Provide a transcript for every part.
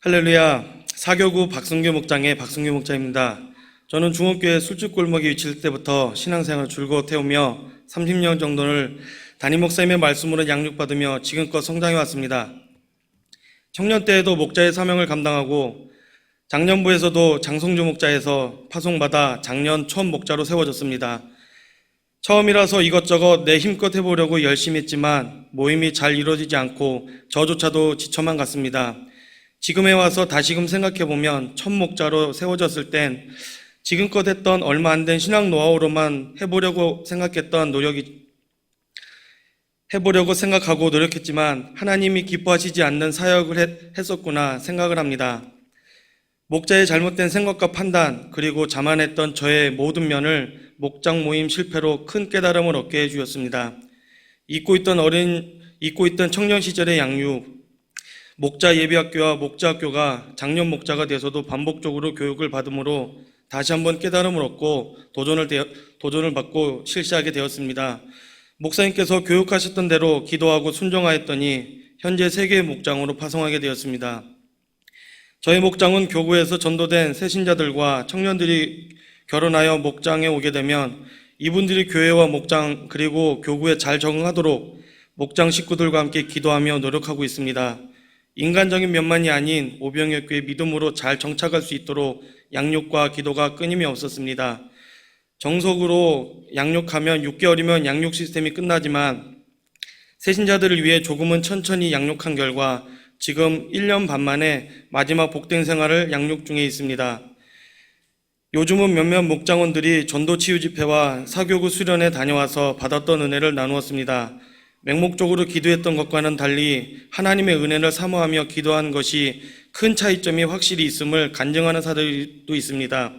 할렐루야. 사교구 박승규 목장의 박승규 목장입니다. 저는 중업교회 술집골목에 위치할 때부터 신앙생활을 줄곧 해오며 30년 정도를 담임 목사님의 말씀으로 양육받으며 지금껏 성장해 왔습니다. 청년 때에도 목자의 사명을 감당하고 장년부에서도 장성주 목자에서 파송받아 작년 처음 목자로 세워졌습니다. 처음이라서 이것저것 내 힘껏 해보려고 열심히 했지만 모임이 잘 이루어지지 않고 저조차도 지쳐만 갔습니다. 지금에 와서 다시금 생각해보면 첫 목자로 세워졌을 땐 지금껏 했던 얼마 안 된 신앙 노하우로만 해보려고 생각하고 노력했지만 하나님이 기뻐하시지 않는 사역을 했었구나 생각을 합니다. 목자의 잘못된 생각과 판단 그리고 자만했던 저의 모든 면을 목장 모임 실패로 큰 깨달음을 얻게 해주었습니다. 잊고 있던 청년 시절의 양육, 목자 예비학교와 목자학교가 작년 목자가 돼서도 반복적으로 교육을 받음으로 다시 한번 깨달음을 얻고 도전을 받고 실시하게 되었습니다. 목사님께서 교육하셨던 대로 기도하고 순종하였더니 현재 3개의 목장으로 파송하게 되었습니다. 저희 목장은 교구에서 전도된 새신자들과 청년들이 결혼하여 목장에 오게 되면 이분들이 교회와 목장 그리고 교구에 잘 적응하도록 목장 식구들과 함께 기도하며 노력하고 있습니다. 인간적인 면만이 아닌 오병이어교의 믿음으로 잘 정착할 수 있도록 양육과 기도가 끊임이 없었습니다. 정석으로 양육하면 6개월이면 양육 시스템이 끝나지만 새신자들을 위해 조금은 천천히 양육한 결과 지금 1년 반 만에 마지막 복된 생활을 양육 중에 있습니다. 요즘은 몇몇 목장원들이 전도 치유 집회와 사교구 수련에 다녀와서 받았던 은혜를 나누었습니다. 맹목적으로 기도했던 것과는 달리 하나님의 은혜를 사모하며 기도한 것이 큰 차이점이 확실히 있음을 간증하는 사람들도 있습니다.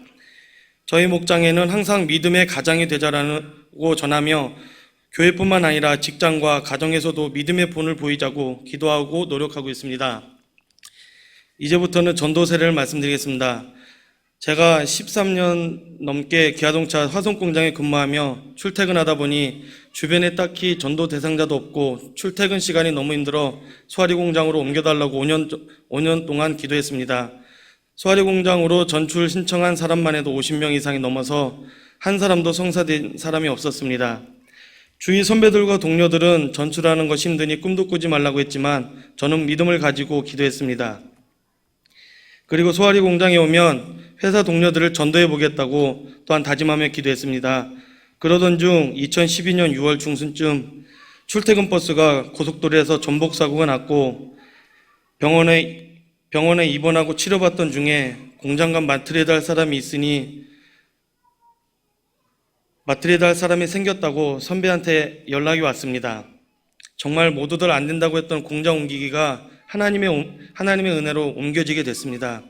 저희 목장에는 항상 믿음의 가장이 되자라고 전하며 교회뿐만 아니라 직장과 가정에서도 믿음의 본을 보이자고 기도하고 노력하고 있습니다. 이제부터는 전도 세례를 말씀드리겠습니다. 제가 13년 넘게 기아동차 화성공장에 근무하며 출퇴근하다 보니 주변에 딱히 전도 대상자도 없고 출퇴근 시간이 너무 힘들어 소화리 공장으로 옮겨달라고 5년 동안 기도했습니다. 소화리 공장으로 전출 신청한 사람만 해도 50명 이상이 넘어서 한 사람도 성사된 사람이 없었습니다. 주위 선배들과 동료들은 전출하는 것이 힘드니 꿈도 꾸지 말라고 했지만 저는 믿음을 가지고 기도했습니다. 그리고 소화리 공장에 오면 회사 동료들을 전도해 보겠다고 또한 다짐하며 기도했습니다. 그러던 중 2012년 6월 중순쯤 출퇴근 버스가 고속도로에서 전복사고가 났고 병원에 입원하고 치료받던 중에 공장과 마트리에다 할 사람이 있으니 마트리에다 할 사람이 생겼다고 선배한테 연락이 왔습니다. 정말 모두들 안 된다고 했던 공장 옮기기가 하나님의 은혜로 옮겨지게 됐습니다.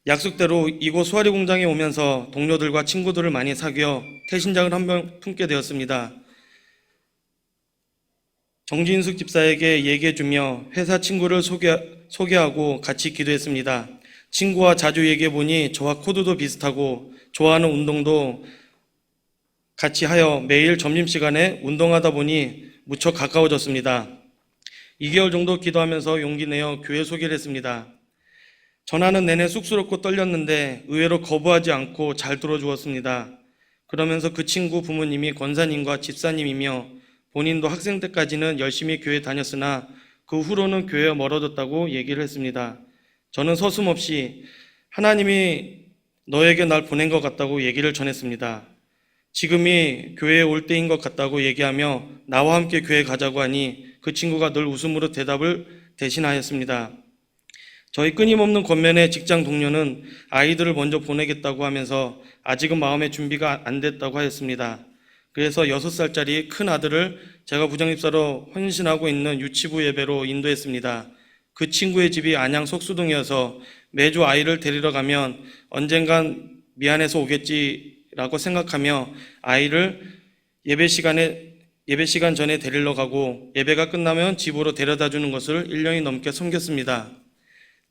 약속대로 이곳 소화리 공장에 오면서 동료들과 친구들을 많이 사귀어 태신장을 한 명 품게 되었습니다. 정진숙 집사에게 얘기해주며 회사 친구를 소개하고 같이 기도했습니다. 친구와 자주 얘기해보니 저와 코드도 비슷하고 좋아하는 운동도 같이 하여 매일 점심시간에 운동하다 보니 무척 가까워졌습니다. 2개월 정도 기도하면서 용기 내어 교회 소개를 했습니다. 전하는 내내 쑥스럽고 떨렸는데 의외로 거부하지 않고 잘 들어주었습니다. 그러면서 그 친구 부모님이 권사님과 집사님이며 본인도 학생 때까지는 열심히 교회 다녔으나 그 후로는 교회와 멀어졌다고 얘기를 했습니다. 저는 서슴없이 하나님이 너에게 날 보낸 것 같다고 얘기를 전했습니다. 지금이 교회에 올 때인 것 같다고 얘기하며 나와 함께 교회 가자고 하니 그 친구가 늘 웃음으로 대답을 대신하였습니다. 저희 끊임없는 권면의 직장 동료는 아이들을 먼저 보내겠다고 하면서 아직은 마음의 준비가 안 됐다고 하였습니다. 그래서 6살짜리 큰 아들을 제가 부장집사로 헌신하고 있는 유치부 예배로 인도했습니다. 그 친구의 집이 안양 속수동이어서 매주 아이를 데리러 가면 언젠간 미안해서 오겠지라고 생각하며 아이를 예배 시간 전에 데리러 가고 예배가 끝나면 집으로 데려다 주는 것을 1년이 넘게 섬겼습니다.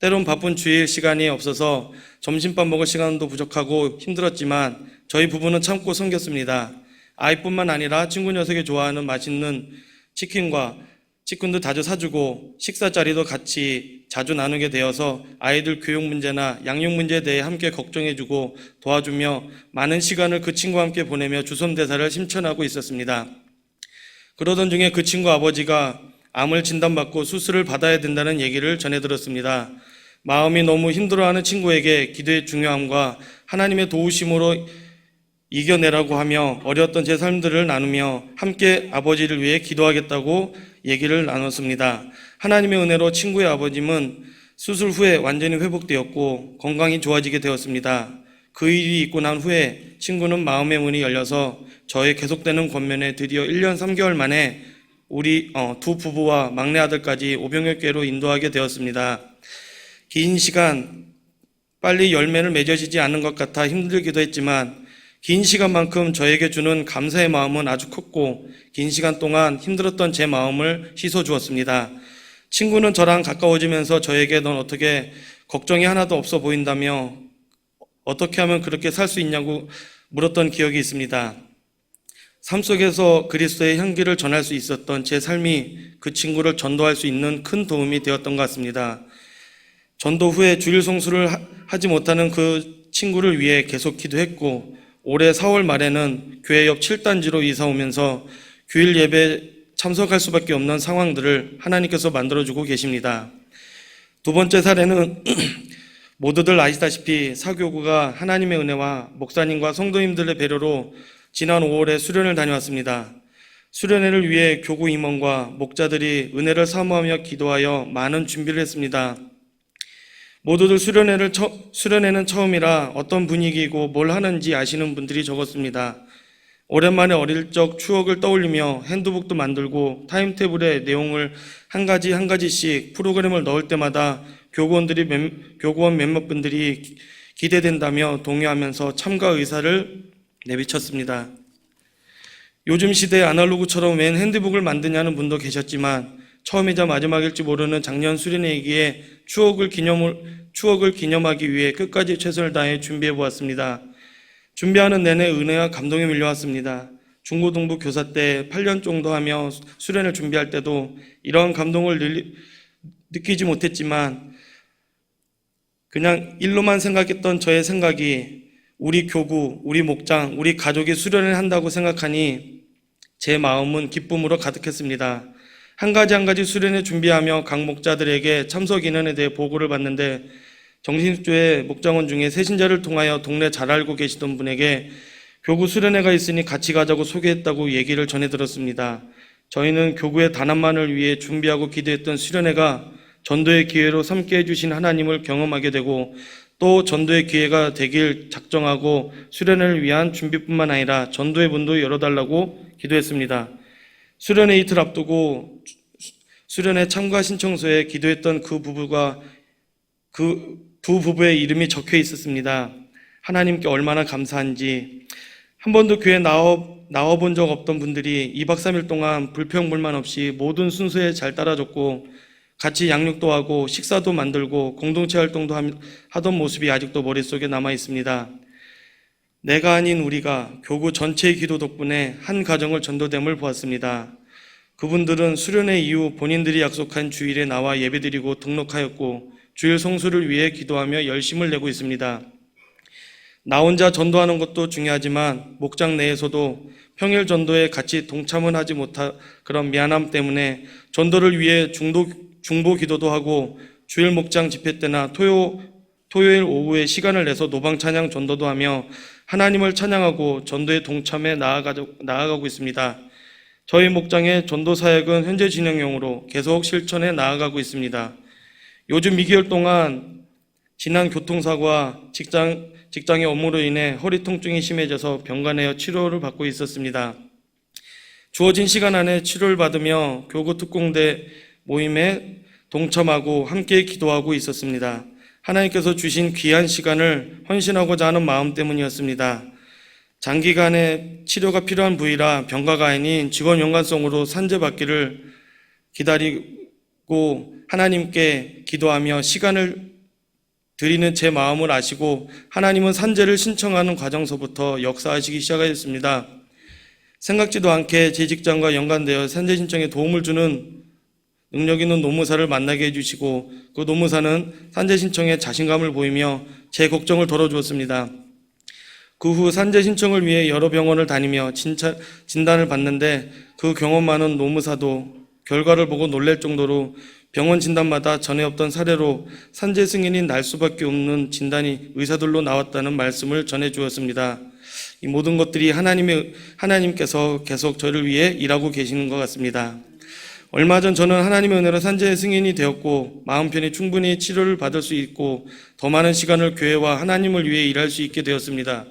때론 바쁜 주일 시간이 없어서 점심밥 먹을 시간도 부족하고 힘들었지만 저희 부부는 참고 섬겼습니다. 아이뿐만 아니라 친구 녀석이 좋아하는 맛있는 치킨도 자주 사주고 식사 자리도 같이 자주 나누게 되어서 아이들 교육 문제나 양육 문제에 대해 함께 걱정해주고 도와주며 많은 시간을 그 친구와 함께 보내며 주섬대사를 실천하고 있었습니다. 그러던 중에 그 친구 아버지가 암을 진단받고 수술을 받아야 된다는 얘기를 전해 들었습니다. 마음이 너무 힘들어하는 친구에게 기도의 중요함과 하나님의 도우심으로 이겨내라고 하며 어려웠던 제 삶들을 나누며 함께 아버지를 위해 기도하겠다고 얘기를 나눴습니다. 하나님의 은혜로 친구의 아버님은 수술 후에 완전히 회복되었고 건강이 좋아지게 되었습니다. 그 일이 있고 난 후에 친구는 마음의 문이 열려서 저의 계속되는 권면에 드디어 1년 3개월 만에 우리 두 부부와 막내 아들까지 오병역교회로 인도하게 되었습니다. 긴 시간 빨리 열매를 맺어지지 않는 것 같아 힘들기도 했지만 긴 시간만큼 저에게 주는 감사의 마음은 아주 컸고 긴 시간 동안 힘들었던 제 마음을 씻어주었습니다. 친구는 저랑 가까워지면서 저에게 넌 어떻게 걱정이 하나도 없어 보인다며 어떻게 하면 그렇게 살 수 있냐고 물었던 기억이 있습니다. 삶 속에서 그리스도의 향기를 전할 수 있었던 제 삶이 그 친구를 전도할 수 있는 큰 도움이 되었던 것 같습니다. 전도 후에 주일 성수를 하지 못하는 그 친구를 위해 계속 기도했고 올해 4월 말에는 교회 옆 7단지로 이사 오면서 주일 예배 참석할 수밖에 없는 상황들을 하나님께서 만들어주고 계십니다. 두 번째 사례는 모두들 아시다시피 사교구가 하나님의 은혜와 목사님과 성도님들의 배려로 지난 5월에 수련을 다녀왔습니다. 수련회를 위해 교구 임원과 목자들이 은혜를 사모하며 기도하여 많은 준비를 했습니다. 모두들 수련회는 처음이라 어떤 분위기이고 뭘 하는지 아시는 분들이 적었습니다. 오랜만에 어릴 적 추억을 떠올리며 핸드북도 만들고 타임테이블에 내용을 한 가지씩 프로그램을 넣을 때마다 교구원 몇몇 분들이 기대된다며 동요하면서 참가 의사를 내비쳤습니다. 요즘 시대에 아날로그처럼 웬 핸드북을 만드냐는 분도 계셨지만 처음이자 마지막일지 모르는 작년 수련회이기에 추억을 기념하기 위해 끝까지 최선을 다해 준비해 보았습니다. 준비하는 내내 은혜와 감동이 밀려왔습니다. 중고등부 교사 때 8년 정도 하며 수련을 준비할 때도 이런 감동을 느끼지 못했지만 그냥 일로만 생각했던 저의 생각이 우리 교구, 우리 목장, 우리 가족이 수련을 한다고 생각하니 제 마음은 기쁨으로 가득했습니다. 한 가지 수련회 준비하며 각 목자들에게 참석 인원에 대해 보고를 받는데 정신주의 목장원 중에 새신자를 통하여 동네 잘 알고 계시던 분에게 교구 수련회가 있으니 같이 가자고 소개했다고 얘기를 전해 들었습니다. 저희는 교구의 단합만을 위해 준비하고 기도했던 수련회가 전도의 기회로 삼게 해주신 하나님을 경험하게 되고 또 전도의 기회가 되길 작정하고 수련회를 위한 준비뿐만 아니라 전도의 문도 열어달라고 기도했습니다. 수련회 이틀 앞두고 수련회 참가 신청서에 기도했던 그 두 부부의 이름이 적혀 있었습니다. 하나님께 얼마나 감사한지. 한 번도 교회 나와본 적 없던 분들이 2박 3일 동안 불평불만 없이 모든 순서에 잘 따라줬고 같이 양육도 하고 식사도 만들고 공동체 활동도 하던 모습이 아직도 머릿속에 남아 있습니다. 내가 아닌 우리가 교구 전체의 기도 덕분에 한 가정을 전도됨을 보았습니다. 그분들은 수련회 이후 본인들이 약속한 주일에 나와 예배드리고 등록하였고 주일 성수를 위해 기도하며 열심을 내고 있습니다. 나 혼자 전도하는 것도 중요하지만 목장 내에서도 평일 전도에 같이 동참은 하지 못한 그런 미안함 때문에 전도를 위해 중보 기도도 하고 주일 목장 집회 때나 토요일 오후에 시간을 내서 노방 찬양 전도도 하며 하나님을 찬양하고 전도에 동참해 나아가고 있습니다. 저희 목장의 전도 사역은 현재 진행형으로 계속 실천해 나아가고 있습니다. 요즘 2개월 동안 지난 교통사고와 직장의 업무로 인해 허리 통증이 심해져서 병간에 치료를 받고 있었습니다. 주어진 시간 안에 치료를 받으며 교구 특공대 모임에 동참하고 함께 기도하고 있었습니다. 하나님께서 주신 귀한 시간을 헌신하고자 하는 마음 때문이었습니다. 장기간의 치료가 필요한 부위라 병가가 아닌 직원 연관성으로 산재받기를 기다리고 하나님께 기도하며 시간을 드리는 제 마음을 아시고 하나님은 산재를 신청하는 과정서부터 역사하시기 시작하였습니다. 생각지도 않게 제 직장과 연관되어 산재 신청에 도움을 주는 능력 있는 노무사를 만나게 해주시고 그 노무사는 산재 신청에 자신감을 보이며 제 걱정을 덜어주었습니다. 그 후 산재 신청을 위해 여러 병원을 다니며 진단을 받는데 그 경험 많은 노무사도 결과를 보고 놀랄 정도로 병원 진단마다 전에 없던 사례로 산재 승인이 날 수밖에 없는 진단이 의사들로 나왔다는 말씀을 전해 주었습니다. 이 모든 것들이 하나님께서 계속 저를 위해 일하고 계시는 것 같습니다. 얼마 전 저는 하나님의 은혜로 산재 승인이 되었고 마음 편히 충분히 치료를 받을 수 있고 더 많은 시간을 교회와 하나님을 위해 일할 수 있게 되었습니다.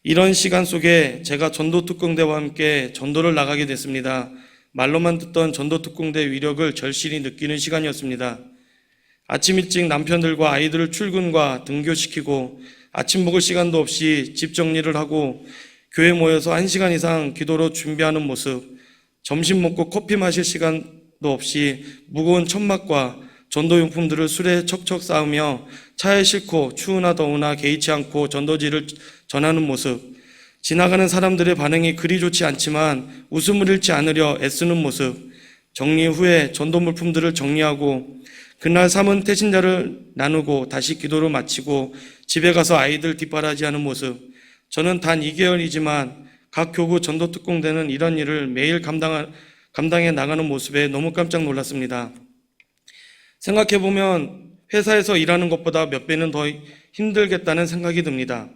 이런 시간 속에 제가 전도특공대와 함께 전도를 나가게 됐습니다. 말로만 듣던 전도특공대 위력을 절실히 느끼는 시간이었습니다. 아침 일찍 남편들과 아이들을 출근과 등교시키고 아침 먹을 시간도 없이 집 정리를 하고 교회 모여서 1시간 이상 기도로 준비하는 모습, 점심 먹고 커피 마실 시간도 없이 무거운 천막과 전도용품들을 술에 척척 쌓으며 차에 싣고 추우나 더우나 개의치 않고 전도지를 전하는 모습, 지나가는 사람들의 반응이 그리 좋지 않지만 웃음을 잃지 않으려 애쓰는 모습, 정리 후에 전도 물품들을 정리하고 그날 삼은 태신자를 나누고 다시 기도를 마치고 집에 가서 아이들 뒷바라지하는 모습, 저는 단 2개월이지만 각 교구 전도특공대는 이런 일을 매일 감당해 나가는 모습에 너무 깜짝 놀랐습니다. 생각해보면 회사에서 일하는 것보다 몇 배는 더 힘들겠다는 생각이 듭니다.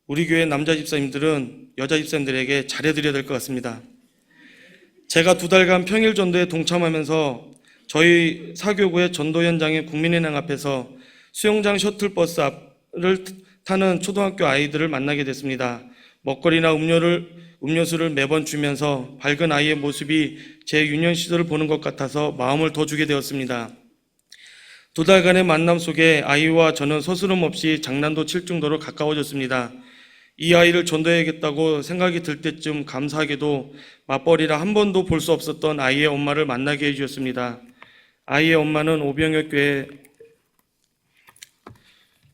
우리 교회 남자 집사님들은 여자 집사님들에게 잘해드려야 될 것 같습니다. 제가 2달간 평일 전도에 동참하면서 저희 사교구의 전도 현장의 국민은행 앞에서 수영장 셔틀버스 앞을 타는 초등학교 아이들을 만나게 됐습니다. 먹거리나 음료수를 매번 주면서 밝은 아이의 모습이 제 유년 시절을 보는 것 같아서 마음을 더 주게 되었습니다. 2달간의 만남 속에 아이와 저는 서스럼 없이 장난도 칠 정도로 가까워졌습니다. 이 아이를 전도해야겠다고 생각이 들 때쯤 감사하게도 맞벌이라 한 번도 볼 수 없었던 아이의 엄마를 만나게 해주셨습니다. 아이의 엄마는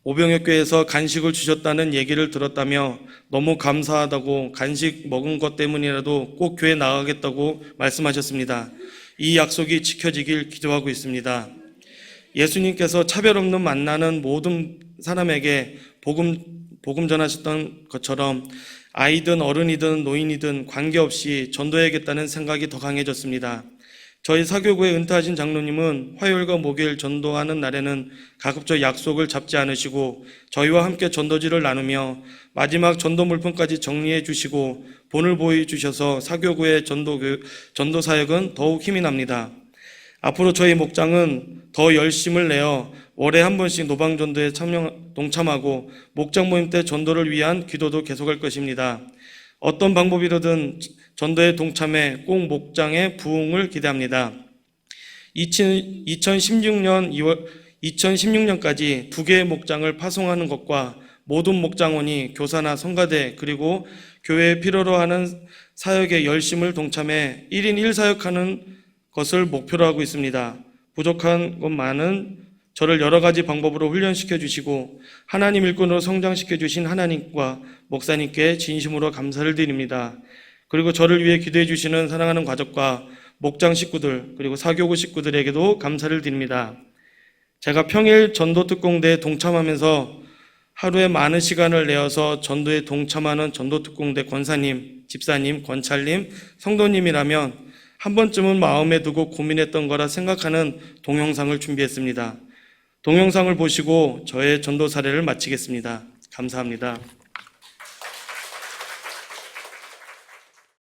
오병역교회에서 간식을 주셨다는 얘기를 들었다며 너무 감사하다고 간식 먹은 것 때문이라도 꼭 교회 나가겠다고 말씀하셨습니다. 이 약속이 지켜지길 기도하고 있습니다. 예수님께서 차별 없는 만나는 모든 사람에게 복음 전하셨던 것처럼 아이든 어른이든 노인이든 관계없이 전도해야겠다는 생각이 더 강해졌습니다. 저희 사교구의 은퇴하신 장로님은 화요일과 목요일 전도하는 날에는 가급적 약속을 잡지 않으시고 저희와 함께 전도지를 나누며 마지막 전도 물품까지 정리해 주시고 본을 보여주셔서 사교구의 전도 사역은 더욱 힘이 납니다. 앞으로 저희 목장은 더 열심을 내어 월에 한 번씩 노방전도에 동참하고 목장 모임 때 전도를 위한 기도도 계속할 것입니다. 어떤 방법이라든 전도에 동참해 꼭 목장의 부흥을 기대합니다. 2016년까지 2개의 목장을 파송하는 것과 모든 목장원이 교사나 성가대 그리고 교회에 필요로 하는 사역에 열심을 동참해 1인 1사역하는 것을 목표로 하고 있습니다. 부족한 것만은 저를 여러 가지 방법으로 훈련시켜 주시고 하나님 일꾼으로 성장시켜 주신 하나님과 목사님께 진심으로 감사를 드립니다. 그리고 저를 위해 기도해 주시는 사랑하는 가족과 목장 식구들 그리고 사교구 식구들에게도 감사를 드립니다. 제가 평일 전도특공대에 동참하면서 하루에 많은 시간을 내어서 전도에 동참하는 전도특공대 권사님, 집사님, 권찰님, 성도님이라면 한 번쯤은 마음에 두고 고민했던 거라 생각하는 동영상을 준비했습니다. 동영상을 보시고 저의 전도 사례를 마치겠습니다. 감사합니다.